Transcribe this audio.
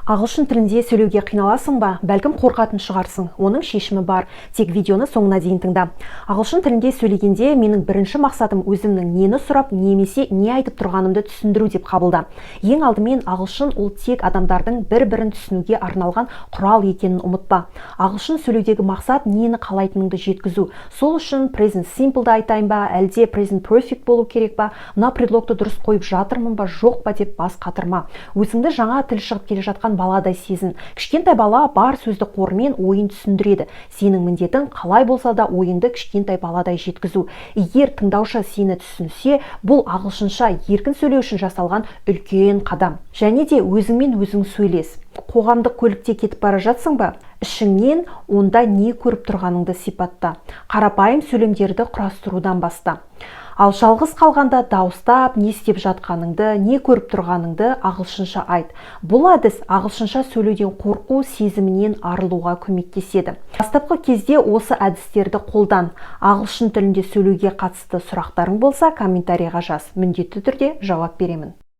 Ағылшын тілінде сөйлеуге қиналасың ба? Бәлкім қорқатын шығарсың. Оның шешімі бар. Тек видеоны соңына дейін тыңда. Ағылшын тілінде сөйлегенде менің бірінші мақсатым өзімнің нені сұрап, немесе не айтып тұрғанымды түсіндіру деп қабылда. Ең алдымен ағылшын ол тек адамдардың бір-бірін түсінуге арналған құрал екенін ұмытпа. Ағылшын сөйлеудегі мақсат нені қалайтыныңды жеткізу. Сол үшін present simple'ды айтайын ба, әлде present perfect болу керек па, мына предлогты дұрыс қойып жатырмын ба, жоқ па деп бас қатырма. Өзіңді жаңа тіл шығып келе жатқан баладай сезін. Кішкентай бала бар сөздік қорымен ойын түсіндіреді. Сенің міндетің қалай болса да ойыңды кішкентай баладай жеткізу. Егер тыңдаушы сені түсінсе, бұл ағылшынша еркін сөйлеу үшін жасалған үлкен қадам. Және де өзіңмен өзің сөйлес. Қоғамдық көлікте кетіп бара жатсың ба? Ішіңнен онда не көріп тұрғаныңды сипатта. Қарапайым сөйлемдерді құрастырудан баста. Ал жалғыз қалғанда дауыстап, не істеп жатқаныңды, не көріп тұрғаныңды ағылшынша айт. Бұл әдіс ағылшынша сөйлеуден қорқу сезімінен арылуға көмектеседі. Бастапқы кезде осы әдістерді қолдан. Ағылшын тілінде сөйлеуге қатысты сұрақтарың болса, комментарийға жаз. Міндетті түрде жауап беремін.